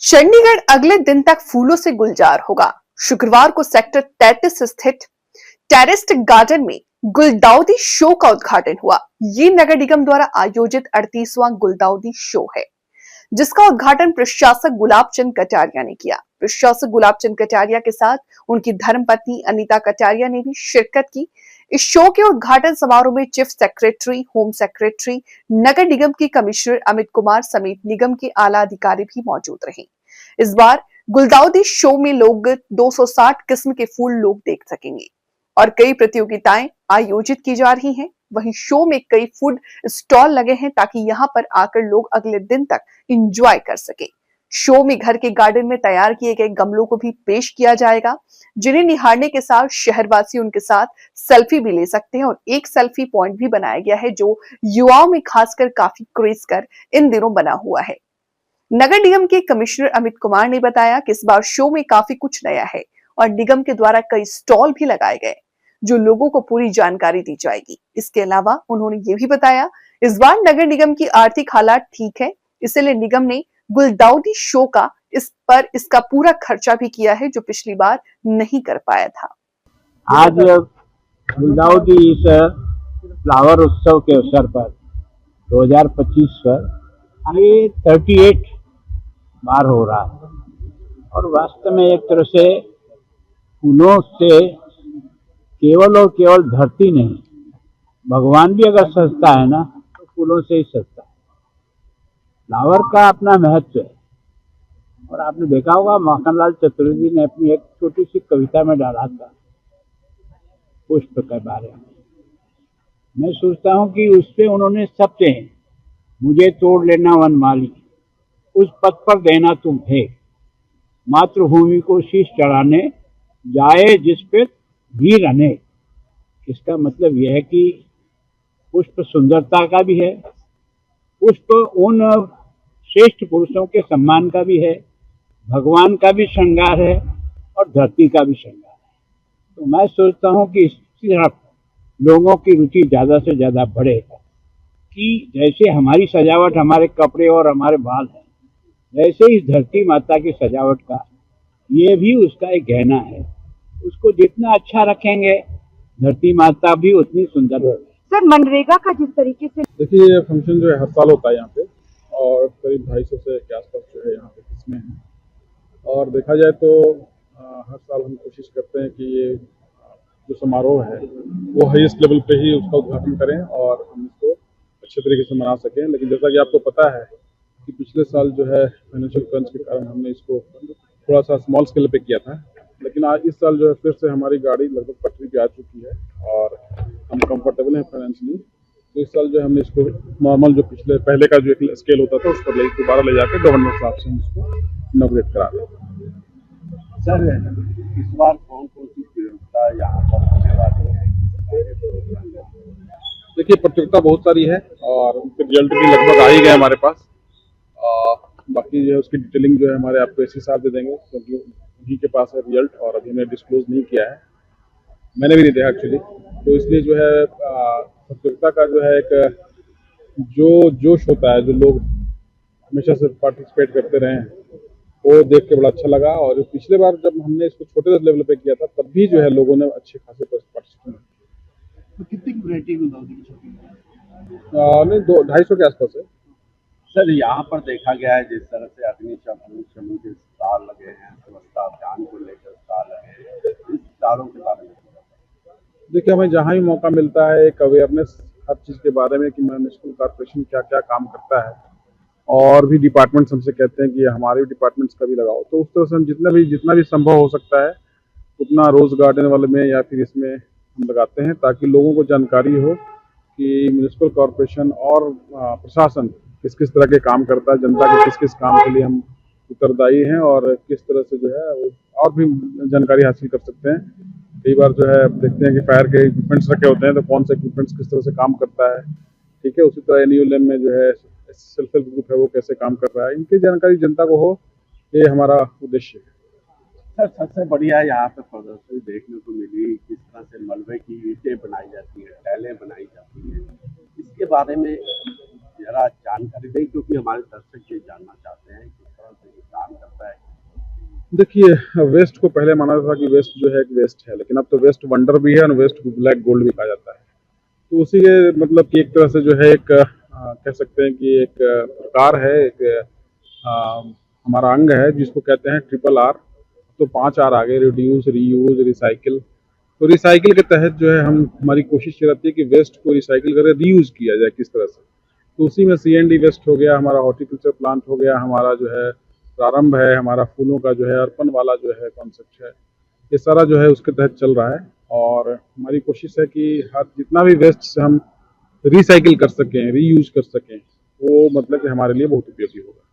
चंडीगढ़ अगले दिन तक फूलों से गुलजार होगा। शुक्रवार को सेक्टर 33 स्थित टेरेस्ट गार्डन में गुलदाउदी शो का उद्घाटन हुआ। ये नगर निगम द्वारा आयोजित 38वां गुलदाउदी शो है, जिसका उद्घाटन प्रशासक गुलाब चंद कटारिया ने किया। प्रशासक गुलाब चंद कटारिया के साथ उनकी धर्मपत्नी अनीता कटारिया ने भी शिरकत की। इस शो के उद्घाटन समारोह में चीफ सेक्रेटरी, होम सेक्रेटरी, नगर निगम के कमिश्नर अमित कुमार समेत निगम के आला अधिकारी भी मौजूद रहे। इस बार गुलदाउदी शो में लोग 260 किस्म के फूल लोग देख सकेंगे और कई प्रतियोगिताएं आयोजित की जा रही हैं। वहीं शो में कई फूड स्टॉल लगे हैं ताकि यहां पर आकर लोग अगले दिन तक एंजॉय कर सके। शो में घर के गार्डन में तैयार किए गए गमलों को भी पेश किया जाएगा, जिन्हें निहारने के साथ शहरवासी उनके साथ सेल्फी भी ले सकते हैं और एक सेल्फी पॉइंट भी बनाया गया है, जो युवाओं में खासकर काफी क्रेज कर इन दिनों बना हुआ है। नगर निगम के कमिश्नर अमित कुमार ने बताया कि इस बार शो में काफी कुछ नया है और निगम के द्वारा कई स्टॉल भी लगाए गए, जो लोगों को पूरी जानकारी दी जाएगी। इसके अलावा उन्होंने ये भी बताया, इस बार नगर निगम की आर्थिक हालात ठीक है, इसलिए निगम ने गुलदाउदी शो का इसका पूरा खर्चा भी किया है, जो पिछली बार नहीं कर पाया था। आज गुलदाउदी इस फ्लावर उत्सव के अवसर पर 2025 पर ये 38 बार हो रहा है और वास्तव में एक तरह से फूलों से केवल और केवल धरती नहीं, भगवान भी अगर सजता है ना तो फूलों से ही सजता है। फ्लावर का अपना महत्व है और आपने देखा होगा माखनलाल चतुर्वेदी ने अपनी एक छोटी सी कविता में डाला था पुष्प के बारे में। मैं सोचता हूँ कि उससे उन्होंने सबसे मुझे तोड़ लेना वनमाली, उस पथ पर देना तुम फेंक, मातृभूमि को शीश चढ़ाने जाए जिस पे वीर अनेक। इसका मतलब यह है कि पुष्प सुंदरता का भी है, पुष्प उन श्रेष्ठ पुरुषों के सम्मान का भी है, भगवान का भी श्रृंगार है और धरती का भी श्रृंगार है। तो मैं सोचता हूँ कि इसकी तरफ लोगों की रुचि ज़्यादा से ज़्यादा बढ़े कि जैसे हमारी सजावट हमारे कपड़े और हमारे बाल है, वैसे ही धरती माता की सजावट का ये भी उसका एक गहना है। उसको जितना अच्छा रखेंगे धरती माता भी उतनी सुंदर होगी। सर, मनरेगा का जिस तरीके से देखिए, ये फंक्शन जो है हर साल होता है यहाँ पे और करीब 250 से के आसपास जो है यहाँ पे किस्में हैं। और देखा जाए तो हर साल हम कोशिश करते हैं कि ये जो समारोह है वो हाईएस्ट लेवल पे ही उसका उद्घाटन करें और हम इसको अच्छे तरीके से मना सकें। लेकिन जैसा कि आपको पता है कि पिछले साल जो है फाइनेंशियल क्रंच के कारण हमने इसको थोड़ा सा स्मॉल स्केल पे किया था, लेकिन आज इस साल जो है फिर से हमारी गाड़ी लगभग पटरी पे आ चुकी है और हम कंफर्टेबल हैं फाइनेंशियली। तो इस साल जो हमने इसको नॉर्मल जो पहले का जो एक स्केल होता था उस पर दोबारा ले जाकर गवर्नर साहब से हम इसको इनॉग्रेट करा रहे हैं। सर, इस बार कौन कौन सी प्रतियोगिता यहाँ पर होने वाली है? देखिए, प्रतियोगिता बहुत सारी है और उनके रिजल्ट भी लगभग आ ही गए हमारे पास। बाकी जो है उसकी डिटेलिंग जो है हमारे आपको इसी साथ दे देंगे, क्योंकि उन्हीं के पास है रिजल्ट और अभी हमने डिस्क्लोज नहीं किया है, मैंने भी नहीं देखा एक्चुअली। तो इसलिए जो है प्रतियोगिता का जो है एक जो जोश होता है, जो लोग हमेशा से पार्टिसिपेट करते रहे हैं, वो देख के बड़ा अच्छा लगा। और पिछले बार जब हमने इसको छोटे लेवल पे किया था तब भी जो है लोगों ने अच्छे खासे पार्टिसिपेट। तो कितनी वैरायटी गुलदाउदी की छोटी नहीं, 250 के आसपास है। सर, यहाँ पर देखा गया है जिस तरह से अग्निशमन के स्टाल लगे हैं, स्वच्छता अभियान को लेकर स्टाल लगे हैं, इस स्टालों के बारे में देखिए, हमें जहाँ भी मौका मिलता है एक अवेयरनेस हर चीज़ के बारे में कि म्युनिसिपल कॉर्पोरेशन क्या क्या काम करता है और भी डिपार्टमेंट्स हमसे कहते हैं कि हमारे डिपार्टमेंट्स का भी लगाओ। तो उस तरह से हम जितना भी संभव हो सकता है उतना रोज़ गार्डन वाले में या फिर इसमें हम लगाते हैं, ताकि लोगों को जानकारी हो कि म्युनिसिपल कॉर्पोरेशन और प्रशासन किस किस तरह के काम करता है, जनता के किस किस काम के लिए हम उत्तरदायी हैं और किस तरह से जो है और भी जानकारी हासिल कर सकते हैं। कई बार जो है देखते हैं कि फायर के इक्विपमेंट्स रखे होते हैं, तो कौन से इक्विपमेंट्स किस तरह से काम करता है, ठीक है। उसी तरह NULM में जो है सेल्फ हेल्प ग्रुप है वो कैसे काम कर रहा है, इनकी जानकारी जनता को हो, ये हमारा उद्देश्य है। सर, सबसे बढ़िया यहाँ पे प्रदर्शनी देखने को मिली, किस तरह से मलबे की ईंटें बनाई जाती है, टाइलें बनाई जाती है, इसके बारे में जरा जानकारी दें, क्योंकि हमारे दर्शक ये जानना चाहते हैं कि सालों से ये काम करता है? देखिए, वेस्ट को पहले माना था कि वेस्ट जो है एक वेस्ट है, लेकिन अब तो वेस्ट वंडर भी है और वेस्ट ब्लैक गोल्ड भी कहा जाता है। तो उसी के मतलब कि एक तरह से जो है एक कह सकते हैं कि एक प्रकार है, एक हमारा अंग है जिसको कहते हैं ट्रिपल आर। तो 5 आर आ गए, रिड्यूस, रीयूज, रिसाइकिल। तो रिसाइकिल के तहत जो है हम हमारी कोशिश ये रहती है कि वेस्ट को रिसाइकिल करके रीयूज किया जाए किस तरह से। तो उसी में CND वेस्ट हो गया, हमारा हॉर्टिकल्चर प्लांट हो गया, हमारा जो है प्रारंभ है, हमारा फूलों का जो है अर्पण वाला जो है कॉन्सेप्ट है, ये सारा जो है उसके तहत चल रहा है। और हमारी कोशिश है कि हर जितना भी वेस्ट से हम रिसाइकिल कर सकें, रीयूज कर सकें, वो मतलब कि हमारे लिए बहुत उपयोगी होगा।